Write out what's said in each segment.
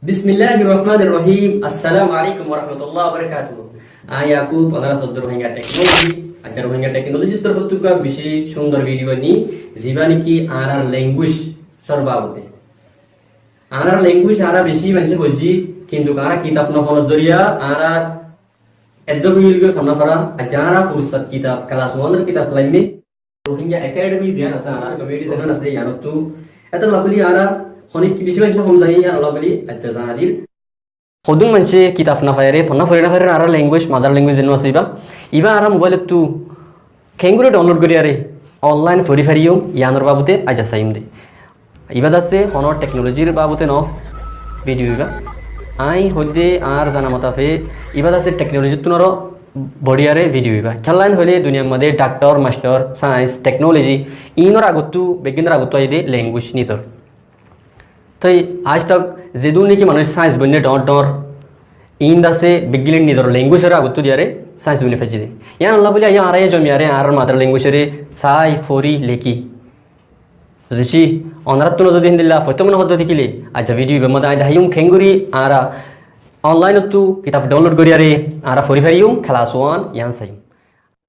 Bismillahirrahmanirrahim. Assalamualaikum warahmatullahi wabarakatuh. Aku Panara Sodor Rohingya Technology. আচ্ছা রোহিঙ্গা টেকনোলজির তরফ থেকে বেশি সুন্দর ভিডিও নি যেবা নাকি আর ল্যাঙ্গুয়েজ সর্বাবতে আর ল্যাঙ্গুয়েজ আর বেশি মানুষ বুঝি কিন্তু আর কিতাব নফল জরিয়া আর এদবিলগো সামনা করা যারা ফুরসত কিতাব ক্লাস 1 এর কিতাব লাইনে রোহিঙ্গা একাডেমি জিয়ান আছে আর কমিউনিটি চ্যানেল আছে ইয়ানতু এত লাভলি আর অনেক বেশি মানুষ কম যায় আর লাভলি আচ্ছা জাহাদির Hodung manche kitab na fayre fonna fayre ara language mother language jenu asiba iba ara mobile tu kenguru download kori are online fori fariyo yanor babute aja saimde iba dasse hono technology er babute no video iba ai hodde ar jana mata fe iba dasse technology tunoro body are video iba khallan hole duniya made doctor master science technology inor agutu beginner agutu ide language nisor तो आज तक जेदून की मानुष science बनने डॉर इंदा से बिगिलिंग निजर language रे आगुतु दियारे साइंस बने फजिदे यान अल्लाह बोले या आरे जो मियारे आर मादर लैंग्वेज रे साई फोरी लेकी जदि अनरातुनो जदि हिंदिला फतमन पद्धति किले आज वीडियो बमदा आइ दायुम खेंगुरी आरा ऑनलाइन तु किताब डाउनलोड करियारे आरा फोरी फारियुम क्लास 1 यान साइम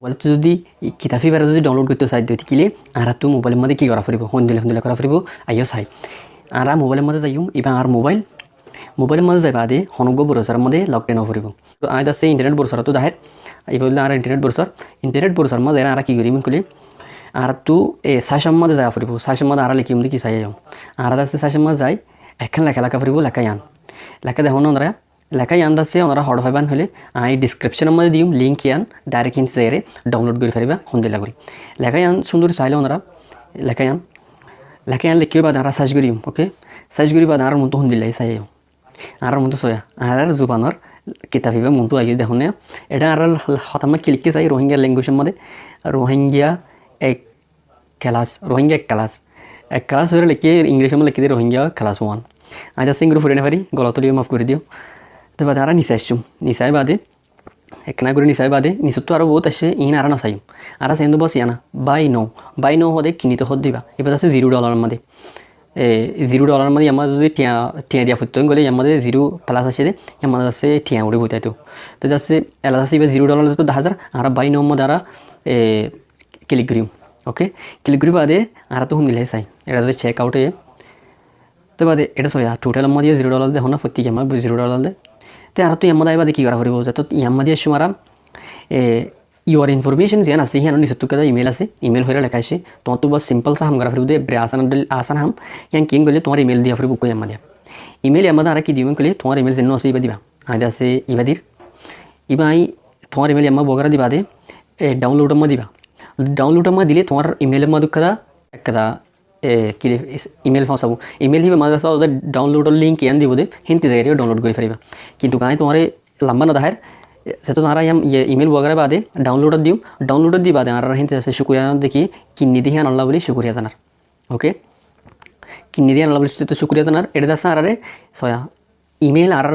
বলে তো যদি কিতাবি বারে যদি ডাউনলোড করতে চাই দিতে কিলে আরা তো মোবাইলের মধ্যে কি করা ফরিব হন্দিলা করা ফরিব আইও চাই আর মোবাইলের মধ্যে যাইম এবার আর মোবাইলের মধ্যে যাইবা দে হনগ ব্রাউজারের মধ্যে লগইন করিব তো আই দাসে ইন্টারনেট ব্রাউজার তো দাহের এই বলে আর ইন্টারনেট ব্রাউজার মধ্যে আর কি করিম কইলে আর তো এ সাইশাম মধ্যে যাই ফরিব সাইশাম মধ্যে আর লিখিম দি কি চাই আর দাসে সাইশাম মধ্যে যাই এখন লেখা ফরিব লেখা দেখুন ওনারা লেখা ইয়ান দাসে ওনারা হড় ফাইবান হলে আই ডেসক্রিপশনের মধ্যে দিম লিংক ইয়ান ডাইরেক্ট ইন সেরে ডাউনলোড করে ফেরিবা হন্দিলা করি লেখা ইয়ান সুন্দর চাইলে ওনারা লেখা ইয়ান লিখিব বাদ আর সার্চ করিম ওকে সার্চ করি বাদ আর মন তো হন্দিলা চাই আর মন তো সয়া আর জুবানর কিতাবিবা মন তো আই দেখুন এটা আর হতামা ক্লিক চাই রোহিঙ্গা ল্যাঙ্গুয়েজের মধ্যে রোহিঙ্গা এক ক্লাস হয়ে লিখে ইংলিশের মধ্যে লিখে দিয়ে রোহিঙ্গা ক্লাস 1 আজ সিঙ্গুর ফুরে নেপারি গলতলিও মাফ করে দিও তো বাদে আর নিচাই বাদে একনা করে নিচাই বাদে নিচতো আর বহুত আছে ইন আর না চাইম আর চাইম বস ইয়ানা বাই নো হদে কিনিতে হদ দিবা এবার আছে $0 মধ্যে $0 মধ্যে আমার যদি টিয়া দিয়া ফুটতে গেলে আমাদের 0 প্লাস আছে দে আমাদের আছে টিয়া উড়ে বইতে তো যাচ্ছে এলা আছে এবার $0 তো 10,000 আর বাই নো মধ্যে আর ক্লিক করিম ওকে ক্লিক করি বাদে আর তো হুন্দিলে চাই এটা যদি চেক আউটে তো বাদে এটা সয়া টোটাল মধ্যে $0 দেখো না প্রত্যেক আমার $0 দে তো আর তো ইয়ামাদা বাদে কি করা করিব যত ইয়ামাদে সুমারা ইওর ইনফরমেশন যেন আছে হিয়ানো নিচে তুকা ইমেল আছে ইমেল হইরা লেখা আছে তো তো বাস সিম্পল সা হাম করা ফরিব দে আসান হাম ইয়ান কিং গলে তোমার ইমেল দিয়া ফরিব কই ইয়ামাদে ইমেল ইয়ামাদা আর কি দিবেন কইলে তোমার ইমেল যেন আছে ইবা দিবা আইদা আছে ইবাদির ইবাই তোমার ইমেল ইয়ামা বগরা দিবা দে ডাউনলোড মা দিবা ডাউনলোড মা দিলে তোমার ইমেলের মধ্যে একটা কি ইমেল ফাঁসাবো ইমেল হিবে মাঝে সাথে ডাউনলোডের লিঙ্ক ইয়ান দিব দে হিন্দি জায়গায় ডাউনলোড করে ফেরিবা কিন্তু কাই তোমার লম্বা না দাহের সেটা তারা ইমেল বগেরা বাদে ডাউনলোড দি বাদে আর হিন্দি আছে শুক্রিয়া দেখি কিন্নি দিয়ে আল্লাহ বলি শুক্রিয়া জানার ওকে কিন্নি দিয়ে আল্লাহ বলি তো শুক্রিয়া জানার এটা আছে আর সয়া ইমেল আর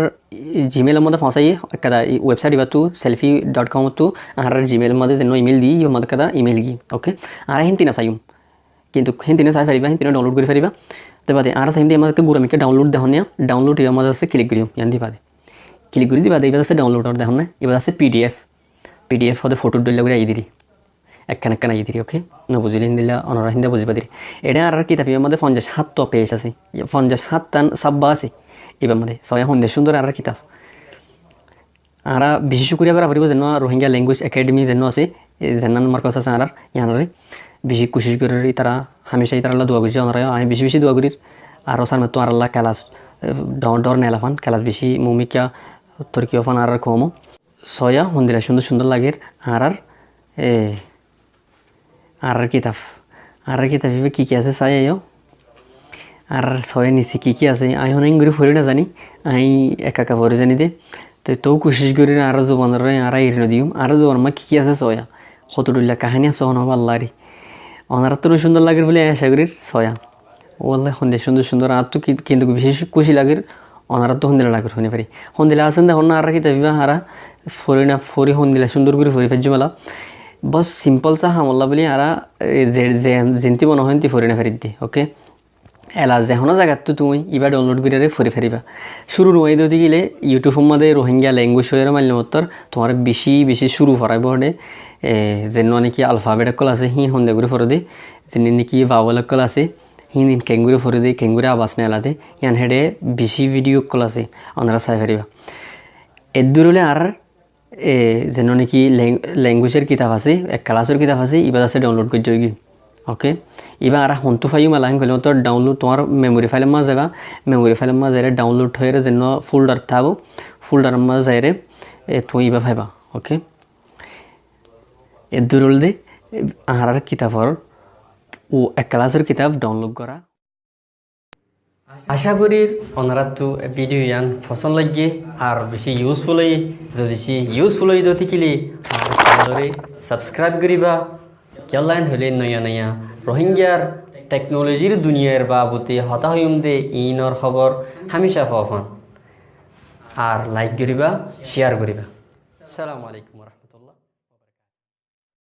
জিমেলের মধ্যে ফাঁসাই একটা ওয়েবসাইট ইবা তো selfie.com তো আর জিমেলের মধ্যে যেন ইমেল দিই ইবা মধ্যে একটা ইমেল গি ওকে আর হিন্দি না চাইম কিন্তু হিন্দি না চাই ফারিবা হিন্দি ডাউনলোড করে ফারিবা তো বাদে আর হিন্দি আমাদের গুরামিকে ডাউনলোড দেখুন ডাউনলোড ইবা মধ্যে আছে ক্লিক করিম ইয়ান দি বাদে ক্লিক করে দিবা এবার আছে ডাউনলোড আর দেখুন না এবার আছে পিডিএফ হতে ফটো ডলে করে আই দিরি একখান আই দিরি ওকে না বুঝিলে হিন্দিলা অনরা হিন্দি বুঝিবা দিরি এটা আর কিতাব এর মধ্যে 57 তো পেজ আছে 57 টান সাব্বা আছে এবার মধ্যে সবাই হন্দে সুন্দর আর কিতাব আর বেশি শুকরিয়া করা পড়িব যেন রোহিঙ্গা ল্যাঙ্গুয়েজ একাডেমি যেন আছে যেনান মার্কস আছে আর ইয়ানরে বেশি কোশিশ করি তারা হামেশাই তারা দোয়া করছে ওনারা আমি বেশি দোয়া করি আর সার মতো আর আল্লাহ ক্লাস ডর নেলাফান ক্লাস বেশি মুমিকা তরকিও ফান আর কমো সয়া হন্দিরা সুন্দর লাগে আর কিতাব কি আছে চাই আইও আর সয়া নিচে কি আছে আই অনেক করে ফুরি না জানি আই একা ফুরি জানি দে তো কোশিশ করি আর জোবানের আর এরিনো দিম আর জোবান মা কি আছে সয়া কতটুল্লা কাহিনী আছে হন আল্লাহরি ওনারা তো সুন্দর লাগে বলে আশা করি সয়া ওল্লা হন্দে সুন্দর আর তো কিন্তু বিশেষ খুশি লাগে ওনারা তো হন্দিলা লাগে শুনে পারি হন্দিলা আছেন দেখুন আর কি তাবিবা হারা ফরি হন্দিলা সুন্দর করে ফরি ফেজি মেলা বস সিম্পল সা হামল্লা বলি আর যেনতি মনে হয় ফরি না ফেরি দি ওকে এলা যেহনো জায়গাত তো তুমি ইবা ডাউনলোড করে ফরি ফেরিবা শুরু রুয়াই দিতে গেলে ইউটিউবের মধ্যে রোহিঙ্গা ল্যাঙ্গুয়েজ হয়ে মাল্যমত্তর তোমার বেশি বেশি শুরু ফরাইব হলে যেন নাকি আলফাবেট কল আছে হিন সন্দেহ করে ফরে দে যেন নাকি ভাওয়াল কল আছে হিন কেঙ্গুরে ফরে দে কেঙ্গুরে আবাস নেলাতে ইয়ান হেডে বেশি ভিডিও কল আছে ওনারা চাই ফেরিবা এদূর হলে আর যেন নাকি ল্যাঙ্গুয়েজের কিতাব আছে এক ক্লাসের কিতাব আছে ইবার আছে ডাউনলোড করে যাই ওকে এবার আর হন্তু ফাইও মেলা গেলে তো ডাউনলোড তোমার মেমোরি ফাইলের মাঝে যাবা মেমোরি ফাইলের মাঝে যাই ডাউনলোড হয়ে যেন ফোল্ডার থাকবো ফোল্ডারের মাঝে যাই তুমি এবার ফাইবা ওকে এর দূর হলে আর কিতাবর ও এক ক্লাসের কিতাব ডাউনলোড করা আশা করি ওনারা তো ভিডিও ইয়ান পছন্দ লাগে আর বেশি ইউজফুল হই যদি ইউজফুল হই তো ঠিকলি ধরে সাবস্ক্রাইব করিবা কেলাইন হলে নয়া নয়া রোহিঙ্গার টেকনোলজির দুনিয়ার বাবতে হতা হইম দে ইনর খবর হামেশা পাওয়ান আর লাইক করিবা শেয়ার করিবা আসসালামু আলাইকুম।